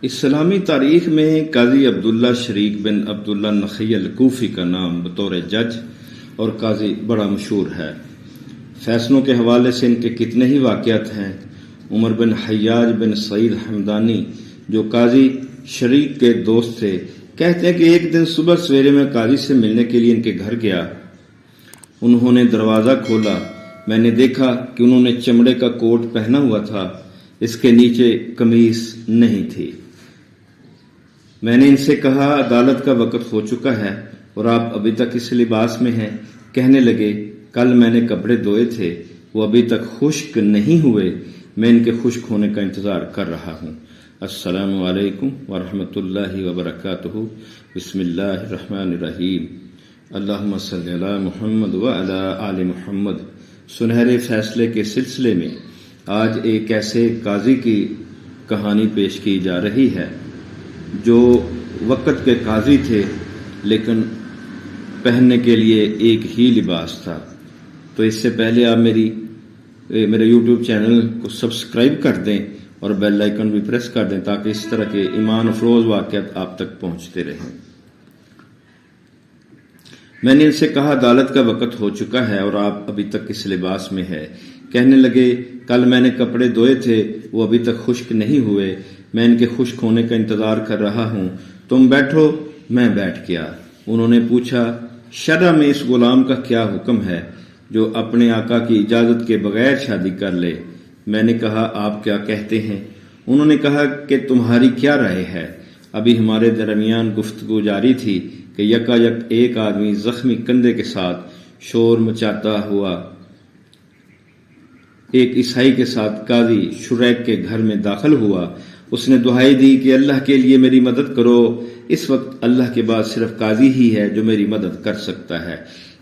اسلامی تاریخ میں قاضی عبداللہ شریک بن عبداللہ نخعی الکوفی کا نام بطور جج اور قاضی بڑا مشہور ہے۔ فیصلوں کے حوالے سے ان کے کتنے ہی واقعات ہیں۔ عمر بن حیاج بن سعید حمدانی جو قاضی شریک کے دوست تھے، کہتے ہیں کہ ایک دن صبح سویرے میں قاضی سے ملنے کے لیے ان کے گھر گیا۔ انہوں نے دروازہ کھولا، میں نے دیکھا کہ انہوں نے چمڑے کا کوٹ پہنا ہوا تھا، اس کے نیچے قمیص نہیں تھی۔ میں نے ان سے کہا عدالت کا وقت ہو چکا ہے اور آپ ابھی تک اس لباس میں ہیں۔ کہنے لگے کل میں نے کپڑے دھوئے تھے، وہ ابھی تک خشک نہیں ہوئے، میں ان کے خشک ہونے کا انتظار کر رہا ہوں۔ السلام علیکم ورحمۃ اللہ وبرکاتہ۔ بسم اللہ الرحمن الرحیم۔ اللہم صلی علی محمد وعلی آل محمد۔ سنہرے فیصلے کے سلسلے میں آج ایک ایسے قاضی کی کہانی پیش کی جا رہی ہے جو وقت کے قاضی تھے لیکن پہننے کے لیے ایک ہی لباس تھا۔ تو اس سے پہلے آپ میرے یوٹیوب چینل کو سبسکرائب کر دیں اور بیل آئیکن بھی پریس کر دیں تاکہ اس طرح کے ایمان افروز واقعات آپ تک پہنچتے رہیں۔ میں نے ان سے کہا عدالت کا وقت ہو چکا ہے اور آپ ابھی تک اس لباس میں ہے۔ کہنے لگے کل میں نے کپڑے دھوئے تھے، وہ ابھی تک خشک نہیں ہوئے، میں ان کے خشک ہونے کا انتظار کر رہا ہوں، تم بیٹھو۔ میں بیٹھ گیا۔ انہوں نے پوچھا شرع میں اس غلام کا کیا حکم ہے جو اپنے آقا کی اجازت کے بغیر شادی کر لے؟ میں نے کہا آپ کیا کہتے ہیں؟ انہوں نے کہا کہ تمہاری کیا رائے ہے؟ ابھی ہمارے درمیان گفتگو جاری تھی کہ یکایک ایک آدمی زخمی کندھے کے ساتھ شور مچاتا ہوا ایک عیسائی کے ساتھ قاضی شریک کے گھر میں داخل ہوا۔ اس نے دعائی دی کہ اللہ کے لیے میری مدد کرو۔ اس وقت اللہ کے بعد صرف قاضی ہی ہے جو میری مدد کر سکتا ہے۔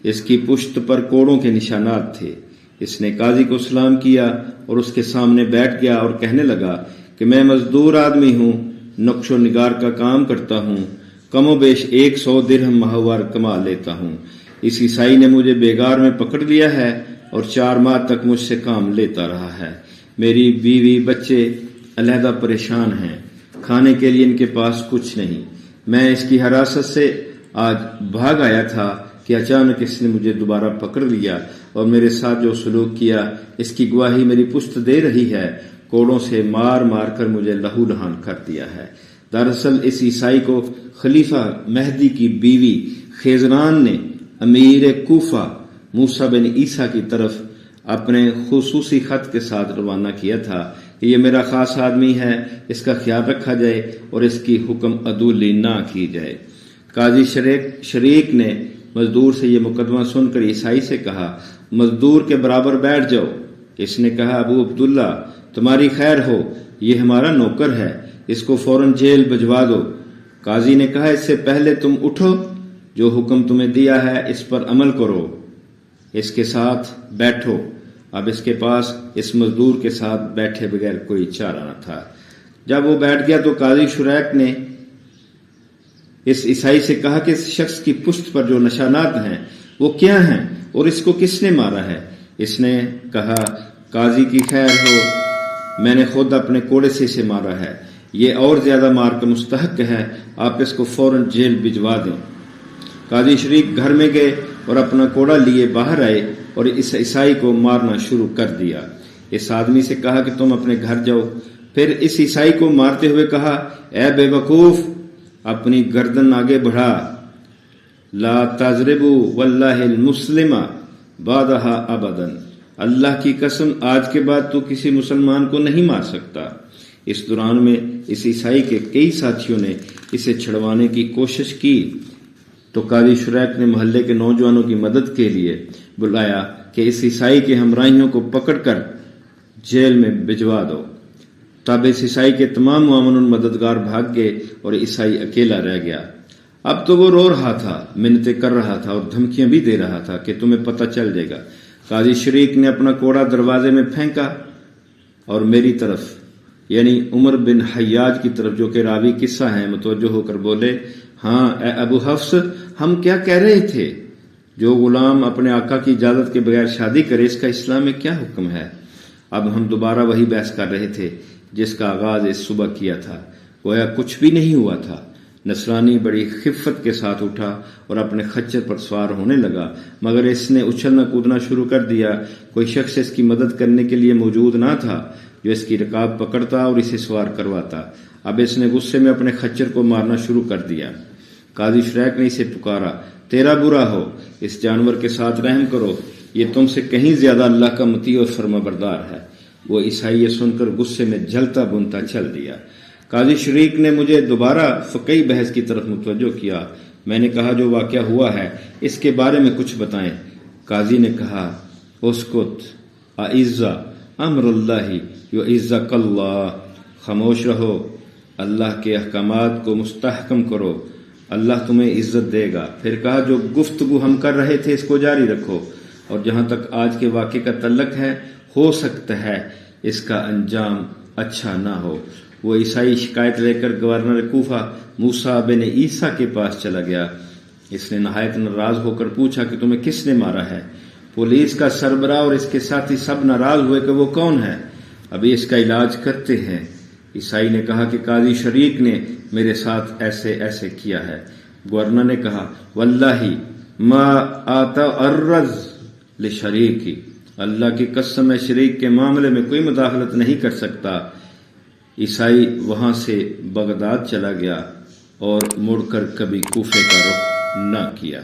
اس کی پشت پر کوڑوں کے نشانات تھے۔ اس نے قاضی کو سلام کیا اور اس کے سامنے بیٹھ گیا اور کہنے لگا کہ میں مزدور آدمی ہوں، نقش و نگار کا کام کرتا ہوں، کم و بیش 100 درہم ماہوار کما لیتا ہوں۔ اس عیسائی نے مجھے بیگار میں پکڑ لیا ہے اور 4 ماہ تک مجھ سے کام لیتا رہا ہے۔ میری بیوی بچے علیحدہ پریشان ہیں، کھانے کے لیے ان کے پاس کچھ نہیں۔ میں اس کی حراست سے آج بھاگ آیا تھا کہ اچانک اس نے مجھے دوبارہ پکڑ لیا اور میرے ساتھ جو سلوک کیا اس کی گواہی میری پشت دے رہی ہے۔ کوڑوں سے مار مار کر مجھے لہو لہان کر دیا ہے۔ دراصل اس عیسائی کو خلیفہ مہدی کی بیوی خیزران نے امیر کوفہ موسیٰ بن عیسیٰ کی طرف اپنے خصوصی خط کے ساتھ روانہ کیا تھا کہ یہ میرا خاص آدمی ہے، اس کا خیال رکھا جائے اور اس کی حکم عدولی نہ کی جائے۔ قاضی شریک نے مزدور سے یہ مقدمہ سن کر عیسائی سے کہا مزدور کے برابر بیٹھ جاؤ۔ اس نے کہا ابو عبداللہ تمہاری خیر ہو، یہ ہمارا نوکر ہے، اس کو فوراً جیل بھجوا دو۔ قاضی نے کہا اس سے پہلے تم اٹھو، جو حکم تمہیں دیا ہے اس پر عمل کرو، اس کے ساتھ بیٹھو۔ اب اس کے پاس اس مزدور کے ساتھ بیٹھے بغیر کوئی چارہ نہ تھا۔ جب وہ بیٹھ گیا تو قاضی شریک نے اس عیسائی سے کہا کہ اس شخص کی پشت پر جو نشانات ہیں وہ کیا ہیں اور اس کو کس نے مارا ہے؟ اس نے کہا قاضی کی خیر ہو، میں نے خود اپنے کوڑے سے اسے مارا ہے، یہ اور زیادہ مار کا مستحق ہے، آپ اس کو فوراً جیل بھجوا دیں۔ قاضی شریک گھر میں گئے اور اپنا کوڑا لیے باہر آئے اور اس عیسائی کو مارنا شروع کر دیا۔ اس آدمی سے کہا کہ تم اپنے گھر جاؤ۔ پھر اس عیسائی کو مارتے ہوئے کہا اے بے وقوف، اپنی گردن آگے بڑھا، لا تضربوا واللہ المسلم بعدہا ابدا، اللہ کی قسم آج کے بعد تو کسی مسلمان کو نہیں مار سکتا۔ اس دوران میں اس عیسائی کے کئی ساتھیوں نے اسے چھڑوانے کی کوشش کی تو قاضی شریک نے محلے کے نوجوانوں کی مدد کے لیے بلایا کہ اس عیسائی کے ہمراہیوں کو پکڑ کر جیل میں بھجوا دو۔ تب اس عیسائی کے تمام معاون مددگار بھاگ گئے اور عیسائی اکیلا رہ گیا۔ اب تو وہ رو رہا تھا، منتیں کر رہا تھا اور دھمکیاں بھی دے رہا تھا کہ تمہیں پتہ چل جائے گا۔ قاضی شریک نے اپنا کوڑا دروازے میں پھینکا اور میری طرف یعنی عمر بن حیاج کی طرف جو کہ راوی قصہ ہیں متوجہ ہو کر بولے ہاں اے ابو حفص، ہم کیا کہہ رہے تھے؟ جو غلام اپنے آقا کی اجازت کے بغیر شادی کرے اس کا اسلام میں کیا حکم ہے؟ اب ہم دوبارہ وہی بحث کر رہے تھے جس کا آغاز اس صبح کیا تھا۔ گویا کچھ بھی نہیں ہوا تھا۔ نصرانی بڑی خفت کے ساتھ اٹھا اور اپنے خچر پر سوار ہونے لگا، مگر اس نے اچھلنا کودنا شروع کر دیا۔ کوئی شخص اس کی مدد کرنے کے لیے موجود نہ تھا جو اس کی رکاب پکڑتا اور اسے سوار کرواتا۔ اب اس نے غصے میں اپنے خچر کو مارنا شروع کر دیا۔ قاضی شریک نے اسے پکارا، تیرا برا ہو، اس جانور کے ساتھ رحم کرو، یہ تم سے کہیں زیادہ اللہ کا مطیع اور فرما بردار ہے۔ وہ عیسائی یہ سن کر غصے میں جلتا بنتا چل دیا۔ قاضی شریک نے مجھے دوبارہ فقہی بحث کی طرف متوجہ کیا۔ میں نے کہا، جو واقعہ ہوا ہے اس کے بارے میں کچھ بتائیں۔ قاضی نے کہا، اسکت اعز امر اللہ یعزک اللہ، خاموش رہو، اللہ کے احکامات کو مستحکم کرو، اللہ تمہیں عزت دے گا۔ پھر کہا، جو گفتگو ہم کر رہے تھے اس کو جاری رکھو، اور جہاں تک آج کے واقعے کا تعلق ہے، ہو سکتا ہے اس کا انجام اچھا نہ ہو۔ وہ عیسائی شکایت لے کر گورنر کوفہ موسیٰ بن عیسیٰ کے پاس چلا گیا۔ اس نے نہایت ناراض ہو کر پوچھا کہ تمہیں کس نے مارا ہے؟ پولیس کا سربراہ اور اس کے ساتھی سب ناراض ہوئے کہ وہ کون ہے، ابھی اس کا علاج کرتے ہیں۔ عیسائی نے کہا کہ قاضی شریک نے میرے ساتھ ایسے ایسے کیا ہے۔ گورنر نے کہا، واللہ ما اتعرض لشریکی، اللہ کی قسم میں شریک کے معاملے میں کوئی مداخلت نہیں کر سکتا۔ عیسائی وہاں سے بغداد چلا گیا اور مڑ کر کبھی کوفے کا رخ نہ کیا۔